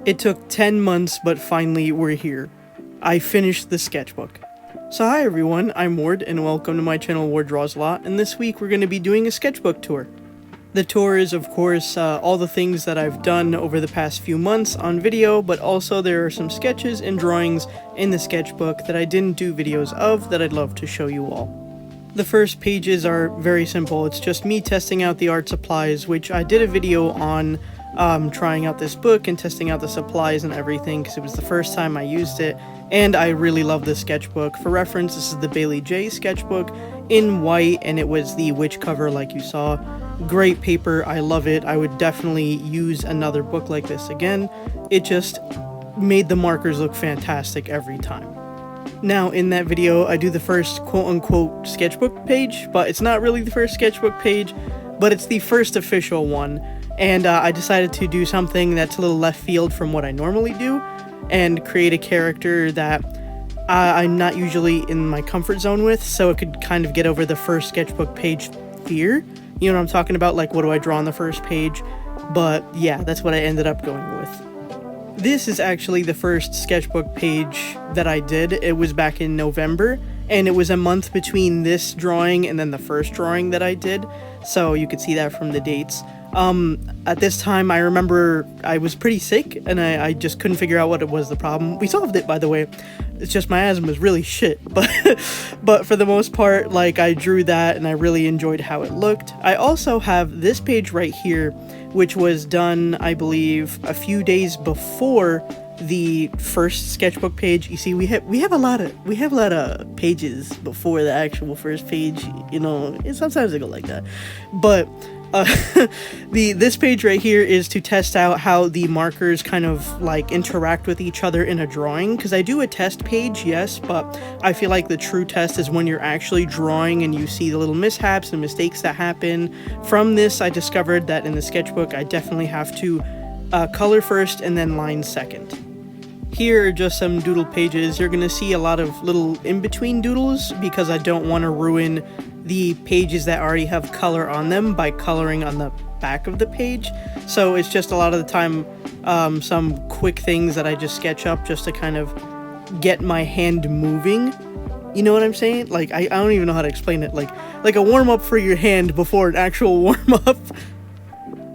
It took 10 months, but finally we're here. I finished the sketchbook. So hi everyone, I'm Ward, and welcome to my channel Ward Draws a Lot, and this week we're going to be doing a sketchbook tour. The tour is, of course, all the things that I've done over the past few months on video, but also there are some sketches and drawings in the sketchbook that I didn't do videos of that I'd love to show you all. The first pages are very simple. It's just me testing out the art supplies, which I did a video on trying out this book and testing out the supplies and everything because it was the first time I used it, and I really love this sketchbook. For reference, this is the Baylee Jae Sketchbook in white, and it was the witch cover like you saw. Great paper, I love it. I would definitely use another book like this again. It just made the markers look fantastic every time. Now, in that video, I do the first quote-unquote sketchbook page, but it's not really the first sketchbook page, but it's the first official one. And I decided to do something that's a little left field from what I normally do, and create a character that I'm not usually in my comfort zone with, so it could kind of get over the first sketchbook page fear. You know what I'm talking about? Like, what do I draw on the first page? But yeah, that's what I ended up going with. This is actually the first sketchbook page that I did. It was back in November, and it was a month between this drawing and then the first drawing that I did, so you could see that from the dates. At this time, I remember I was pretty sick, and I just couldn't figure out what it was the problem. We solved it, by the way. It's just my asthma is really shit, but for the most part, like, I drew that, and I really enjoyed how it looked. I also have this page right here, which was done, I believe, a few days before the first sketchbook page. You see, we have a lot of pages before the actual first page, you know, and sometimes they go like that. But this page right here is to test out how the markers kind of like interact with each other in a drawing, because I do a test page, yes, but I feel like the true test is when you're actually drawing and you see the little mishaps and mistakes that happen. From this, I discovered that in the sketchbook I definitely have to color first and then line second. Here are just some doodle pages. You're gonna see a lot of little in-between doodles because I don't want to ruin the pages that already have color on them by coloring on the back of the page. So it's just a lot of the time some quick things that I just sketch up just to kind of get my hand moving. You know what I'm saying? Like, I don't even know how to explain it. Like a warm-up for your hand before an actual warm-up.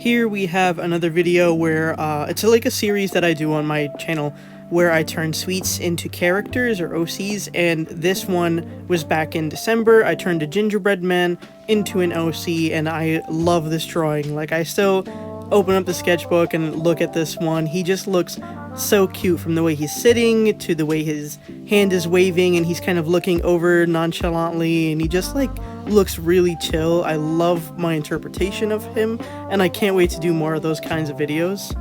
Here we have another video where it's like a series that I do on my channel where I turn sweets into characters or OCs, and this one was back in December. I turned a gingerbread man into an OC, and I love this drawing. Like, I still open up the sketchbook and look at this one. He just looks so cute, from the way he's sitting to the way his hand is waving, and he's kind of looking over nonchalantly, and he just like looks really chill. I love my interpretation of him, and I can't wait to do more of those kinds of videos.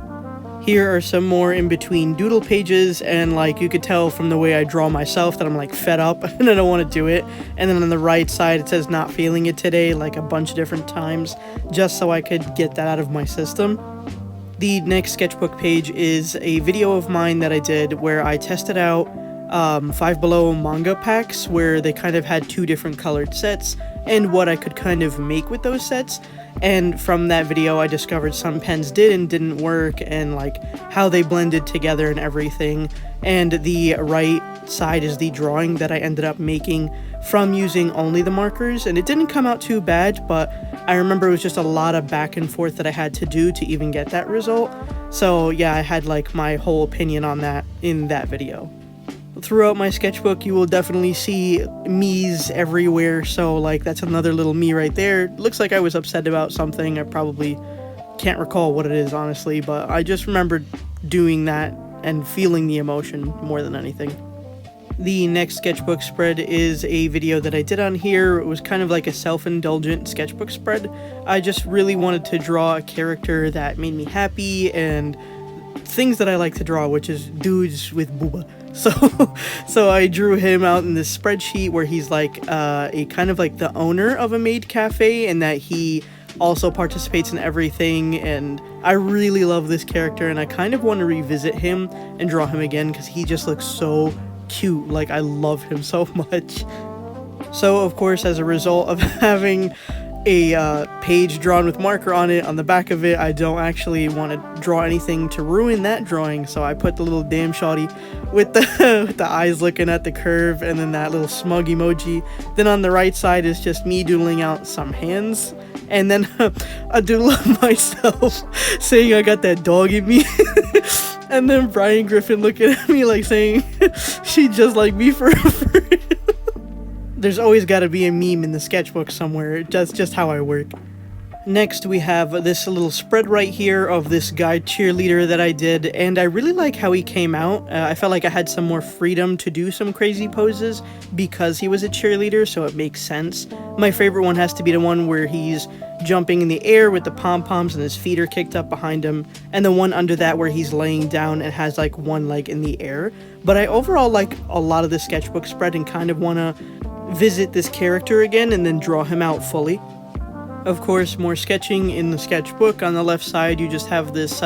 Here are some more in-between doodle pages, and like you could tell from the way I draw myself that I'm like fed up and I don't want to do it. And then on the right side it says not feeling it today, like a bunch of different times, just so I could get that out of my system. The next sketchbook page is a video of mine that I did where I tested out Five Below manga packs, where they kind of had two different colored sets and what I could kind of make with those sets. And from that video I discovered some pens did and didn't work, and like how they blended together and everything. And the right side is the drawing that I ended up making from using only the markers, and it didn't come out too bad, but I remember it was just a lot of back and forth that I had to do to even get that result. So yeah, I had like my whole opinion on that in that video. Throughout my sketchbook, you will definitely see me's everywhere, so like that's another little me right there. Looks like I was upset about something. I probably can't recall what it is, honestly, but I just remembered doing that and feeling the emotion more than anything. The next sketchbook spread is a video that I did on here. It was kind of like a self-indulgent sketchbook spread. I just really wanted to draw a character that made me happy and things that I like to draw, which is dudes with booba. So I drew him out in this spreadsheet where he's like a kind of like the owner of a maid cafe, and that he also participates in everything. And I really love this character, and I kind of want to revisit him and draw him again because he just looks so cute. Like, I love him so much. So of course, as a result of having a page drawn with marker on it. On the back of it, I don't actually want to draw anything to ruin that drawing, so I put the little damn shawty with the with the eyes looking at the curve, and then that little smug emoji. Then on the right side is just me doodling out some hands, and then a doodle of myself saying I got that dog in me. And then Brian Griffin looking at me like saying she just like me forever. There's always got to be a meme in the sketchbook somewhere. That's just how I work. Next, we have this little spread right here of this guy cheerleader that I did, and I really like how he came out. I felt like I had some more freedom to do some crazy poses because he was a cheerleader, so it makes sense. My favorite one has to be the one where he's jumping in the air with the pom-poms and his feet are kicked up behind him, and the one under that where he's laying down and has like one leg in the air. But I overall like a lot of the sketchbook spread and kind of want to visit this character again and then draw him out fully. Of course, more sketching in the sketchbook. On the left side, you just have this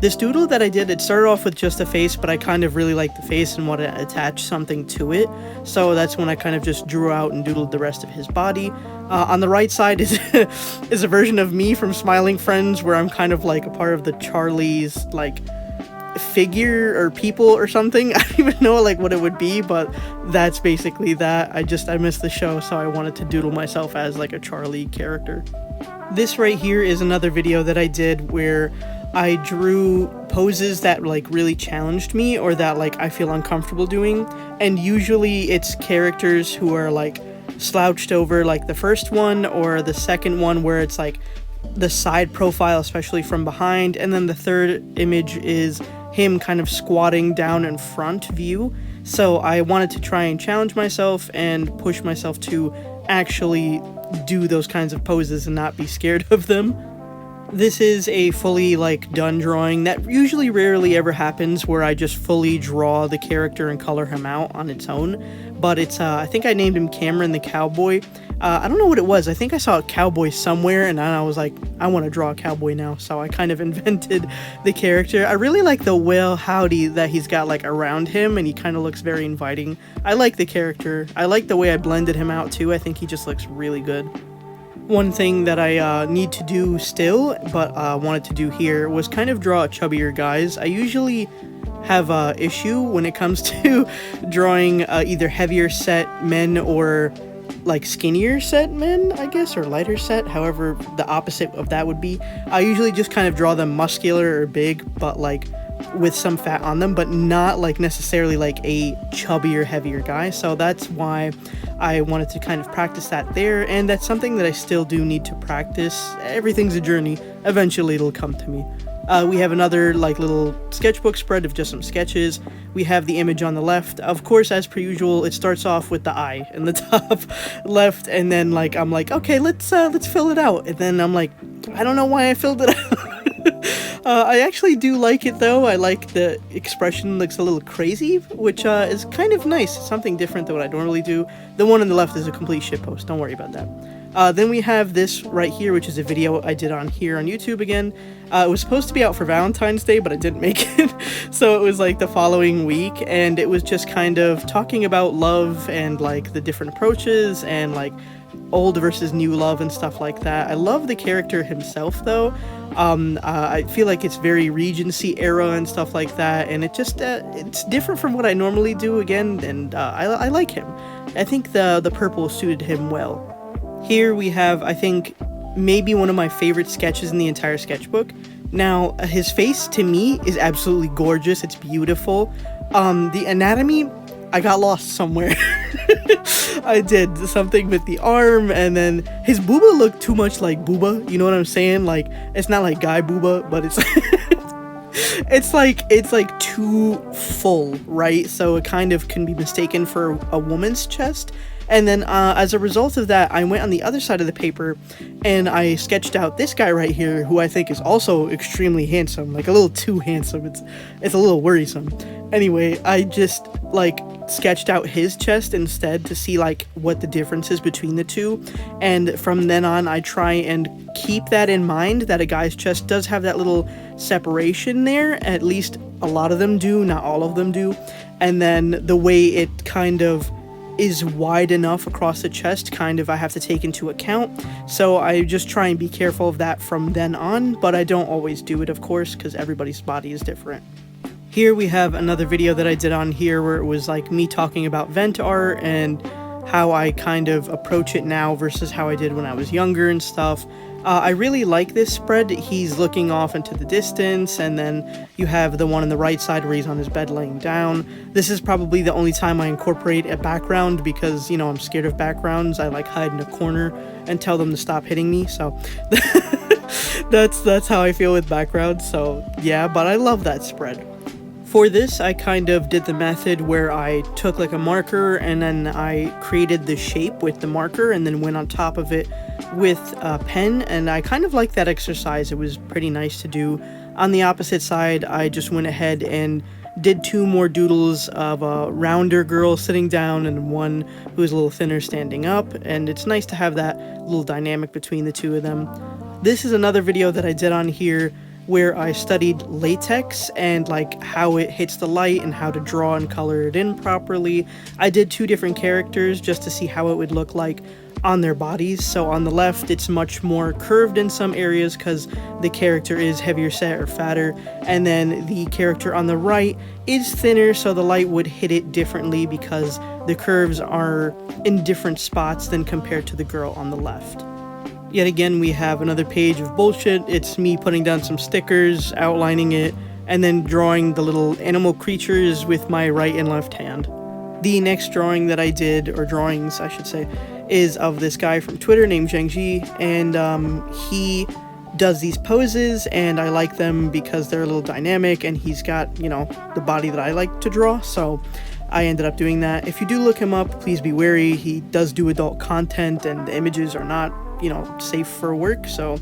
this doodle that I did. It started off with just a face, but I kind of really liked the face and wanted to attach something to it. So that's when I kind of just drew out and doodled the rest of his body. On the right side is is a version of me from Smiling Friends, where I'm kind of like a part of the Charlie's like figure or people or something. I don't even know like what it would be, but that's basically that. I missed the show, so I wanted to doodle myself as like a Charlie character. This right here is another video that I did where I drew poses that like really challenged me or that like I feel uncomfortable doing, and usually it's characters who are like slouched over, like the first one, or the second one where it's like the side profile, especially from behind, and then the third image is him kind of squatting down in front view. So I wanted to try and challenge myself and push myself to actually do those kinds of poses and not be scared of them. This is a fully like done drawing. That usually rarely ever happens where I just fully draw the character and color him out on its own. But it's I think I named him Cameron the Cowboy. I don't know what it was. I think I saw a cowboy somewhere and I was like, I want to draw a cowboy now. So I kind of invented the character. I really like the well howdy that he's got like around him, and he kind of looks very inviting. I like the character. I like the way I blended him out too. I think he just looks really good. One thing that I need to do still, but wanted to do here, was kind of draw chubbier guys. I usually have a issue when it comes to drawing either heavier set men or like skinnier set men, I guess, or lighter set, however the opposite of that would be. I usually just kind of draw them muscular or big, but like with some fat on them, but not like necessarily like a chubbier, heavier guy. So that's why I wanted to kind of practice that there, and that's something that I still do need to practice. Everything's a journey. Eventually it'll come to me. We have another like little sketchbook spread of just some sketches. We have the image on the left. Of course, as per usual, it starts off with the eye in the top left, and then like I'm like, okay, let's fill it out. And then I'm like, I don't know why I filled it out. I actually do like it though. I like the expression looks a little crazy, which is kind of nice. It's something different than what I normally do. The one on the left is a complete shitpost. Don't worry about that. Then we have this right here, which is a video I did on here on YouTube again. It was supposed to be out for Valentine's Day, but I didn't make it. So it was like the following week, and it was just kind of talking about love and like the different approaches and like old versus new love and stuff like that. I love the character himself though. I feel like it's very Regency era and stuff like that, and it just it's different from what I normally do again, and I like him. I think the purple suited him well. Here we have, I think, maybe one of my favorite sketches in the entire sketchbook. Now, his face to me is absolutely gorgeous. It's beautiful. The anatomy, I got lost somewhere. I did something with the arm, and then his booba looked too much like booba. You know what I'm saying? Like, it's not like guy booba, but it's it's like too full, right? So it kind of can be mistaken for a woman's chest. And then as a result of that, I went on the other side of the paper and I sketched out this guy right here, who I think is also extremely handsome, like a little too handsome. It's a little worrisome. Anyway, I just like sketched out his chest instead to see like what the difference is between the two. And from then on, I try and keep that in mind, that a guy's chest does have that little separation there. At least a lot of them do, not all of them do. And then the way it kind of is wide enough across the chest, kind of I have to take into account. So I just try and be careful of that from then on, but I don't always do it, of course, because everybody's body is different. Here we have another video that I did on here where it was like me talking about vent art and how I kind of approach it now versus how I did when I was younger and stuff. I really like this spread. He's looking off into the distance, and then you have the one on the right side where he's on his bed laying down. This is probably the only time I incorporate a background because, you know, I'm scared of backgrounds. I like hide in a corner and tell them to stop hitting me, so that's how I feel with backgrounds. So yeah, but I love that spread. For this, I kind of did the method where I took like a marker and then I created the shape with the marker and then went on top of it with a pen, and I kind of like that exercise. It was pretty nice to do. On the opposite side, I just went ahead and did 2 more doodles of a rounder girl sitting down and one who's a little thinner standing up, and it's nice to have that little dynamic between the two of them. This is another video that I did on here where I studied latex and like how it hits the light and how to draw and color it in properly. I did 2 different characters just to see how it would look like on their bodies. So on the left, it's much more curved in some areas because the character is heavier set or fatter, and then the character on the right is thinner, so the light would hit it differently because the curves are in different spots than compared to the girl on the left. Yet again, we have another page of bullshit. It's me putting down some stickers, outlining it, and then drawing the little animal creatures with my right and left hand. The next drawing that I did, or drawings I should say, is of this guy from Twitter named Zhengji, and he does these poses, and I like them because they're a little dynamic, and he's got, you know, the body that I like to draw, so I ended up doing that. If you do look him up, please be wary. He does do adult content, and the images are not, you know, safe for work, so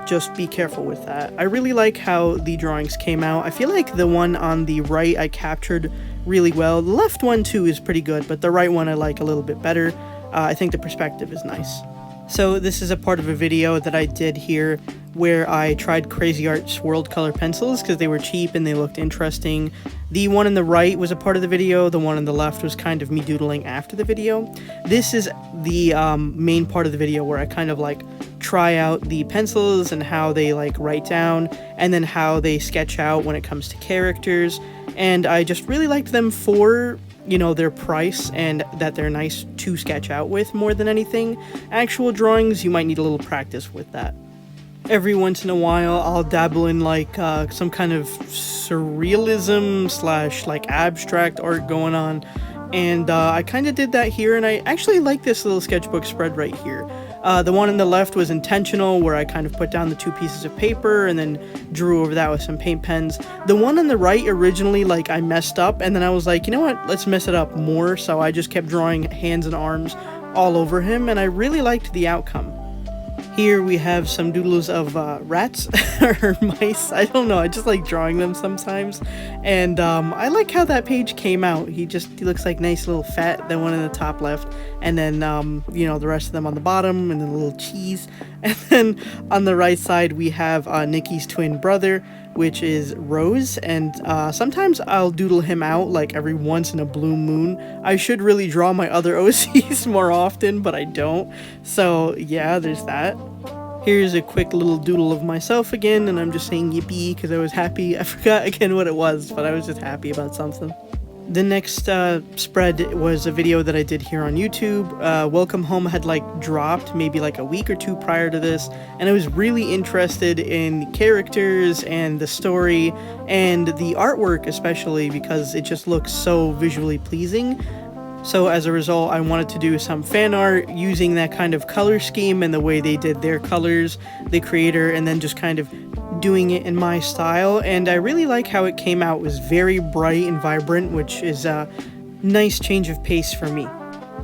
just be careful with that. I really like how the drawings came out. I feel like the one on the right I captured really well. The left one too is pretty good, but the right one I like a little bit better. I think the perspective is nice. So this is a part of a video that I did here where I tried Crazy Art's World Color pencils because they were cheap and they looked interesting. The one on the right was a part of the video, the one on the left was kind of me doodling after the video. This is the main part of the video where I kind of like try out the pencils and how they like write down, and then how they sketch out when it comes to characters. And I just really liked them for, you know, their price and that they're nice to sketch out with more than anything. Actual drawings, you might need a little practice with that. Every once in a while, I'll dabble in like some kind of surrealism / like abstract art going on, and I kind of did that here, and I actually like this little sketchbook spread right here. The one on the left was intentional, where I kind of put down the 2 pieces of paper and then drew over that with some paint pens. The one on the right originally, like, I messed up, and then I was like, you know what, let's mess it up more, so I just kept drawing hands and arms all over him, and I really liked the outcome. Here we have some doodles of rats or mice. I don't know, I just like drawing them sometimes. And I like how that page came out. He looks like nice little fat, the one in the top left. And then, you know, the rest of them on the bottom, and then a little cheese. And then on the right side, we have Nikki's twin brother, which is Rose. And sometimes I'll doodle him out like every once in a blue moon. I should really draw my other OCs more often, but I don't. So yeah, there's that. Here's a quick little doodle of myself again, and I'm just saying yippee because I was happy. I forgot again what it was, but I was just happy about something. The next spread was a video that I did here on YouTube. Welcome Home had like dropped maybe like a week or 2 prior to this, and I was really interested in characters and the story and the artwork especially because it just looks so visually pleasing. So as a result, I wanted to do some fan art using that kind of color scheme and the way they did their colors, the creator, and then just kind of doing it in my style. And I really like how it came out. It was very bright and vibrant, which is a nice change of pace for me.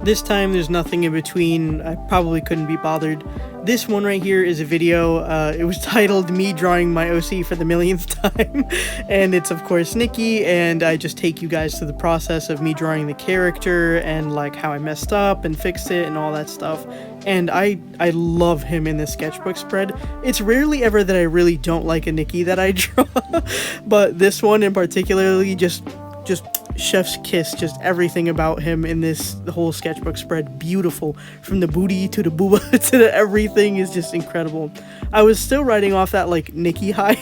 This time there's nothing in between. I probably couldn't be bothered. This one right here is a video. It was titled Me Drawing My OC for the millionth time. And it's of course Nikki, and I just take you guys through the process of me drawing the character and like how I messed up and fixed it and all that stuff. And I love him in this sketchbook spread. It's rarely ever that I really don't like a Nikki that I draw. But this one in particularly just chef's kiss, just everything about him in this whole sketchbook spread. Beautiful, from the booty to the booba to the everything is just incredible. I was still riding off that like Nikki high,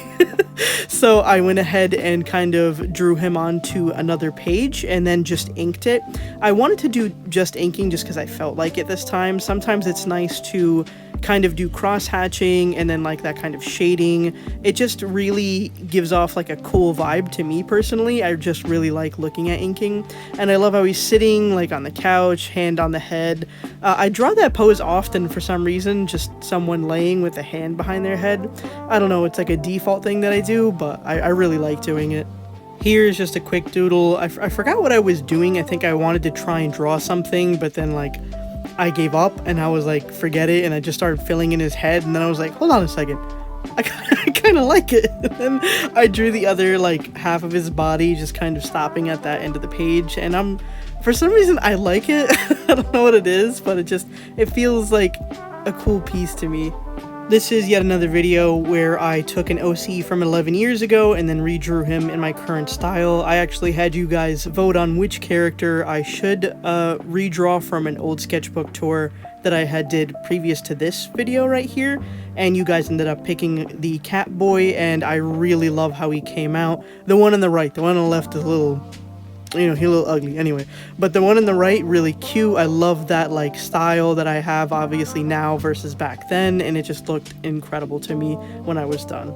so I went ahead and kind of drew him onto another page and then just inked it. I wanted to do just inking just because I felt like it this time. Sometimes it's nice to kind of do cross hatching and then like that kind of shading. It just really gives off like a cool vibe to me personally. I just really like looking at inking, and I love how he's sitting like on the couch, hand on the head. I draw that pose often for some reason, just someone laying with a hand behind their head. I don't know, it's like a default thing that I do, but I really like doing it. Here's just a quick doodle. I forgot what I was doing. I think I wanted to try and draw something, but then like I gave up and I was like, forget it, and I just started filling in his head, and then I was like, hold on a second, I kind of like it. And then I drew the other like half of his body just kind of stopping at that end of the page, and for some reason I like it. I don't know what it is, but it feels like a cool piece to me. This is yet another video where I took an OC from 11 years ago and then redrew him in my current style. I actually had you guys vote on which character I should redraw from an old sketchbook tour that I had did previous to this video right here, and you guys ended up picking the cat boy, and I really love how he came out. The one on the right, the one on the left is a little, you know, he's a little ugly anyway, but the one on the right, really cute. I love that like style that I have obviously now versus back then, and it just looked incredible to me when I was done.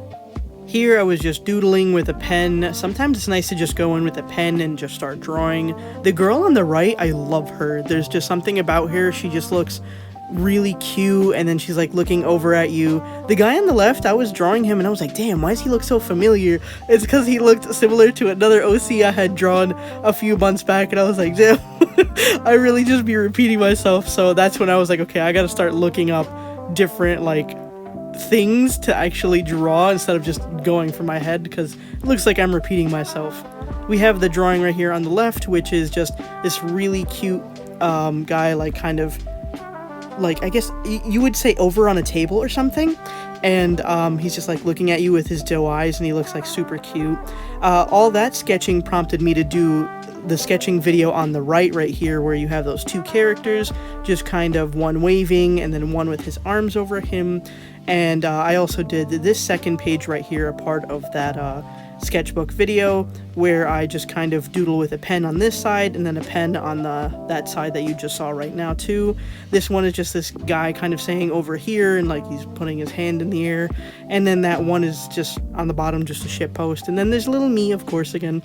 Here I was just doodling with a pen. Sometimes it's nice to just go in with a pen and just start drawing. The girl on the right, I love her. There's just something about her. She just looks really cute, and then she's like looking over at you. The guy on the left, I was drawing him and I was like, damn, why does he look so familiar? It's because he looked similar to another OC I had drawn a few months back, and I was like, damn, I really just be repeating myself. So that's when I was like, okay, I gotta start looking up different like things to actually draw instead of just going for my head, because it looks like I'm repeating myself. We have the drawing right here on the left, which is just this really cute guy, like kind of like, I guess you would say over on a table or something, and he's just like looking at you with his doe eyes, and he looks like super cute. All that sketching prompted me to do the sketching video on the right here, where you have those two characters, just kind of one waving and then one with his arms over him. And I also did this second page right here, a part of that sketchbook video, where I just kind of doodle with a pen on this side and then a pen on that side that you just saw right now too. This one is just this guy kind of saying over here, and like he's putting his hand in the air, and then that one is just on the bottom, just a shit post, and then there's little me, of course, again.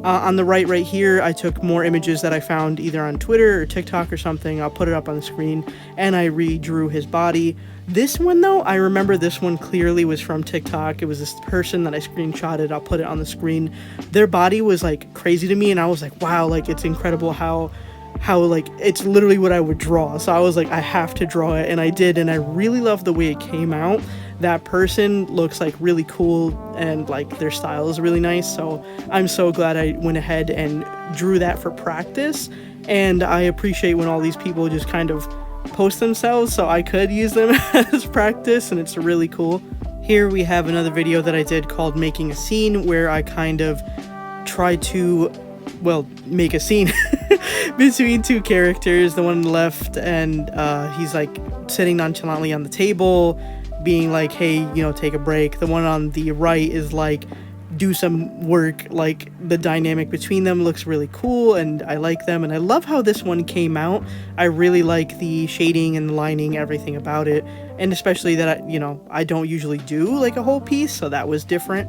On the right here, I took more images that I found either on Twitter or TikTok or something. I'll put it up on the screen, and I redrew his body. This one though, I remember this one clearly was from TikTok. It was this person that I screenshotted. I'll put it on the screen. Their body was like crazy to me, and I was like, wow, like it's incredible how like it's literally what I would draw. So I was like, I have to draw it, and I did, and I really love the way it came out. That person looks like really cool, and like their style is really nice. So I'm so glad I went ahead and drew that for practice, and I appreciate when all these people just kind of post themselves so I could use them as practice, and it's really cool. Here we have another video that I did called Making a Scene, where I kind of tried to, well, make a scene between two characters. The one on the left, and he's like sitting nonchalantly on the table being like, hey, you know, take a break. The one on the right is like, do some work. Like the dynamic between them looks really cool, and I like them, and I love how this one came out. I really like the shading and the lining, everything about it, and especially that I don't usually do like a whole piece, so that was different.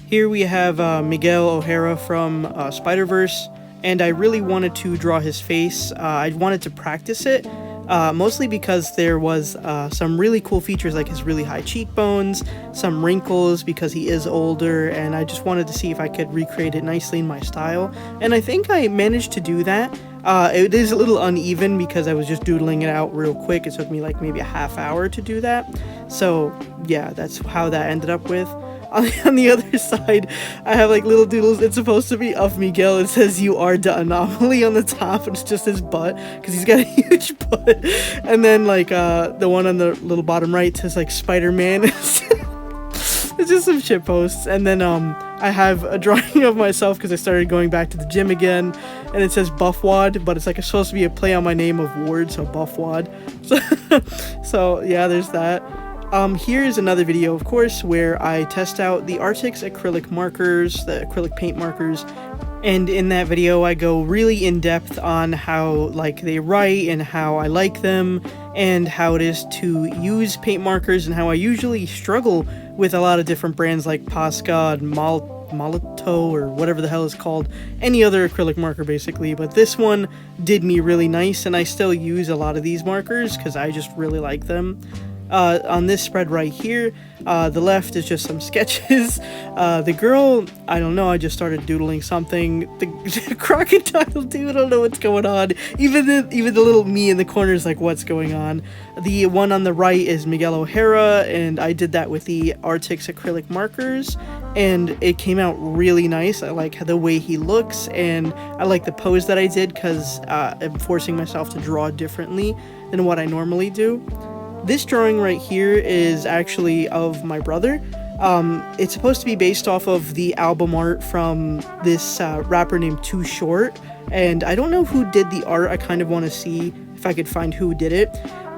Here we have Miguel O'Hara from Spider-Verse, and I really wanted to draw his face. I wanted to practice it, mostly because there was some really cool features, like his really high cheekbones, some wrinkles because he is older, and I just wanted to see if I could recreate it nicely in my style, and I think I managed to do that. It is a little uneven because I was just doodling it out real quick. It took me like maybe a half hour to do that, so yeah, that's how that ended up with. On the other side, I have like little doodles. It's supposed to be of Miguel. It says "You are the anomaly" on the top, and it's just his butt because he's got a huge butt. And then like the one on the little bottom right says like Spider-Man. It's it's just some shit posts. And then I have a drawing of myself because I started going back to the gym again, and it says Buffwad, but it's like it's supposed to be a play on my name of Ward, so Buffwad. So yeah, there's that. Here's another video, of course, where I test out the Artix acrylic markers, the acrylic paint markers, and in that video I go really in depth on how like they write and how I like them and how it is to use paint markers and how I usually struggle with a lot of different brands like Posca and Molito or whatever the hell it's called, any other acrylic marker basically, but this one did me really nice and I still use a lot of these markers because I just really like them. On this spread right here, the left is just some sketches. The girl, I don't know, I just started doodling something. The crocodile dude, I don't know what's going on. Even the little me in the corner is like, what's going on? The one on the right is Miguel O'Hara, and I did that with the Artix acrylic markers, and it came out really nice. I like the way he looks, and I like the pose that I did because I'm forcing myself to draw differently than what I normally do. This drawing right here is actually of my brother. It's supposed to be based off of the album art from this rapper named Too Short, and I don't know who did the art. I kind of want to see if I could find who did it,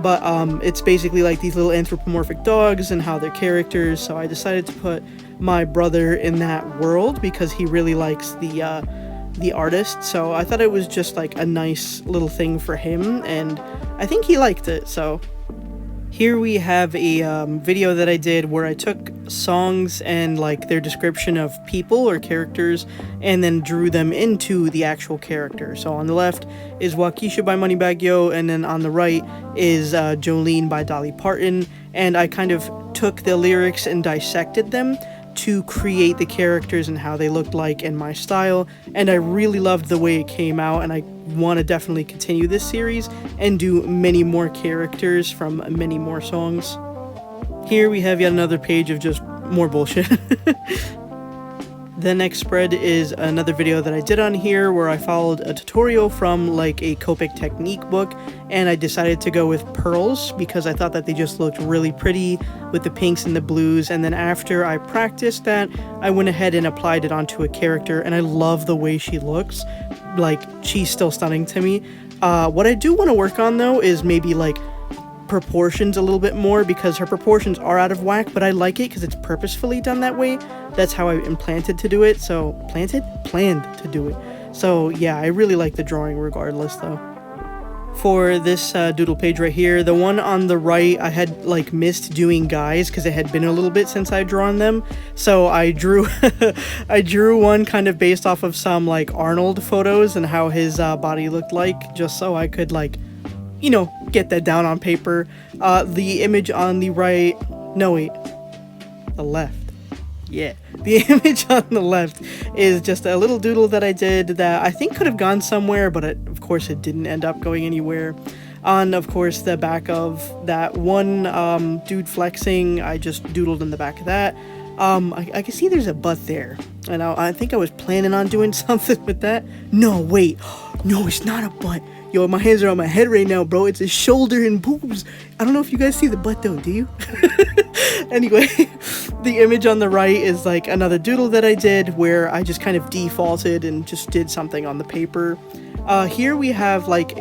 but it's basically like these little anthropomorphic dogs and how they're characters, so I decided to put my brother in that world because he really likes the artist, so I thought it was just like a nice little thing for him, and I think he liked it, so... Here we have a video that I did where I took songs and like their description of people or characters and then drew them into the actual character. So on the left is Waukesha by Moneybagg Yo, and then on the right is Jolene by Dolly Parton, and I kind of took the lyrics and dissected them to create the characters and how they looked like in my style, and I really loved the way it came out, and I want to definitely continue this series and do many more characters from many more songs. Here we have yet another page of just more bullshit. The next spread is another video that I did on here where I followed a tutorial from like a Copic technique book, and I decided to go with pearls because I thought that they just looked really pretty with the pinks and the blues, and then after I practiced that, I went ahead and applied it onto a character, and I love the way she looks. Like, she's still stunning to me. What I do want to work on though is maybe like proportions a little bit more, because her proportions are out of whack, but I like it because it's purposefully done that way. That's how I planned to do it. So yeah, I really like the drawing regardless though. For this doodle page right here, the one on the right, I had like missed doing guys because it had been a little bit since I'd drawn them, so I drew I drew one kind of based off of some like Arnold photos and how his body looked like, just so I could like, you know, get that down on paper. The image on the right, no wait, the left, yeah, the image on the left is just a little doodle that I did that I think could have gone somewhere, but of course it didn't end up going anywhere. On, of course, the back of that one dude flexing, I just doodled in the back of that. I can see there's a butt there, and I think I was planning on doing something with that. No, wait, no, it's not a butt. Yo, my hands are on my head right now, bro. It's a shoulder and boobs. I don't know if you guys see the butt though, do you? Anyway, the image on the right is like another doodle that I did where I just kind of defaulted and just did something on the paper. Here we have like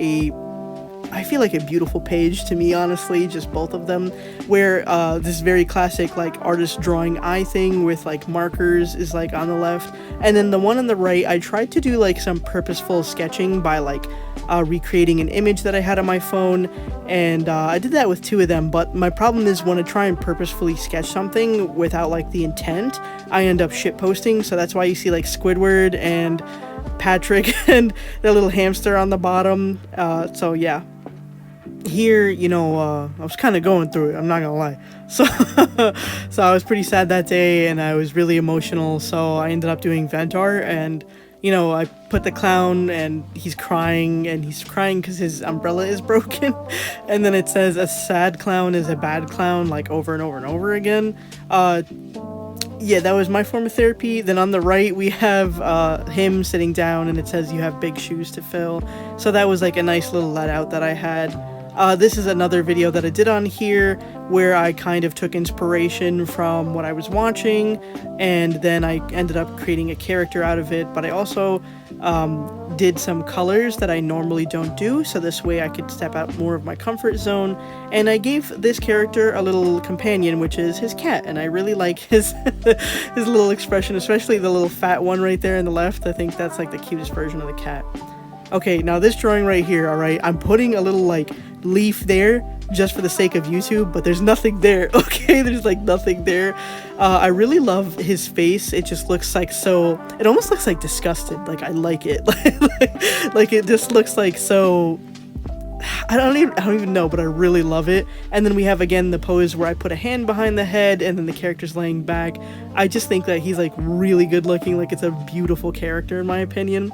I feel like a beautiful page to me, honestly, just both of them, where this very classic like artist drawing eye thing with like markers is like on the left, and then the one on the right, I tried to do like some purposeful sketching by like recreating an image that I had on my phone, and I did that with two of them, but my problem is when I try and purposefully sketch something without like the intent, I end up shitposting, so that's why you see like Squidward and Patrick and the little hamster on the bottom. So yeah, here, you know, I was kind of going through it, I'm not gonna lie. So I was pretty sad that day and I was really emotional, so I ended up doing vent art, and you know, I put the clown and he's crying because his umbrella is broken, and then it says a sad clown is a bad clown, like over and over and over again. Yeah, that was my form of therapy. Then on the right we have him sitting down and it says you have big shoes to fill, so that was like a nice little let out that I had. This is another video that I did on here where I kind of took inspiration from what I was watching, and then I ended up creating a character out of it, but I also did some colors that I normally don't do, so this way I could step out more of my comfort zone, and I gave this character a little companion, which is his cat, and I really like his his little expression, especially the little fat one right there in the left. I think that's like the cutest version of the cat. Okay, now this drawing right here, alright, I'm putting a little like leaf there just for the sake of YouTube, but there's nothing there. Okay, there's like nothing there. I really love his face. It just looks like so, it almost looks like disgusted. Like I like it. Like it just looks like so, I don't even know, but I really love it. And then we have again the pose where I put a hand behind the head and then the character's laying back. I just think that he's like really good looking. Like it's a beautiful character in my opinion.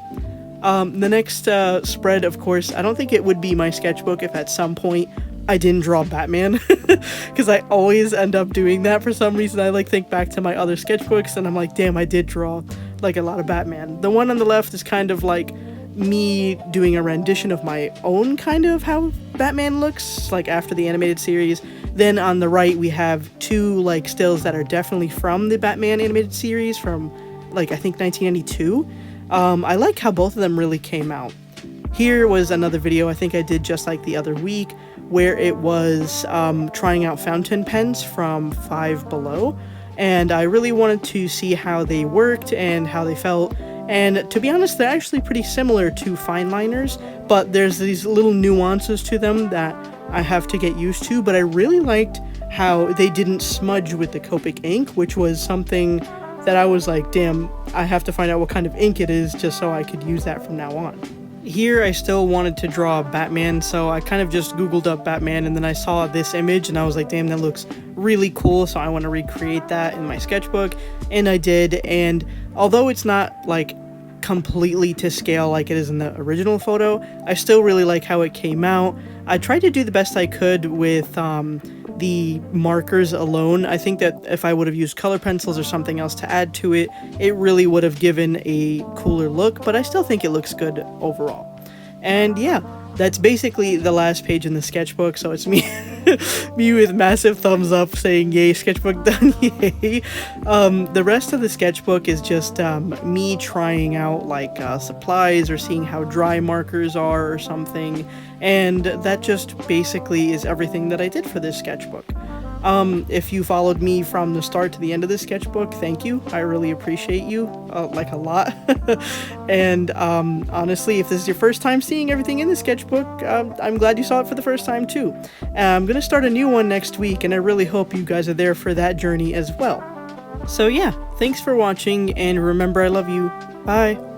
The next spread, of course, I don't think it would be my sketchbook if at some point I didn't draw Batman, because I always end up doing that for some reason. I like think back to my other sketchbooks and I'm like, damn, I did draw like a lot of Batman. The one on the left is kind of like me doing a rendition of my own kind of how Batman looks like after the animated series. Then on the right we have two like stills that are definitely from the Batman animated series from like I think 1992. I like how both of them really came out. Here was another video I think I did just like the other week where it was trying out fountain pens from Five Below, and I really wanted to see how they worked and how they felt. And to be honest, they're actually pretty similar to fine liners, but there's these little nuances to them that I have to get used to. But I really liked how they didn't smudge with the Copic ink, which was something that I was like, damn, I have to find out what kind of ink it is just so I could use that from now on. Here I still wanted to draw Batman, so I kind of just googled up Batman and then I saw this image and I was like, damn, that looks really cool, so I want to recreate that in my sketchbook, and I did. And although it's not like completely to scale like it is in the original photo, I still really like how it came out. I tried to do the best I could with the markers alone. I think that if I would have used color pencils or something else to add to it, it really would have given a cooler look, but I still think it looks good overall. And yeah, that's basically the last page in the sketchbook, so it's me me with massive thumbs up saying yay, sketchbook done, yay. The rest of the sketchbook is just me trying out like supplies or seeing how dry markers are or something, and that just basically is everything that I did for this sketchbook. If you followed me from the start to the end of this sketchbook, thank you. I really appreciate you, like a lot. And honestly, if this is your first time seeing everything in the sketchbook, I'm glad you saw it for the first time too. I'm gonna start a new one next week, and I really hope you guys are there for that journey as well. So yeah, thanks for watching, and remember I love you. Bye!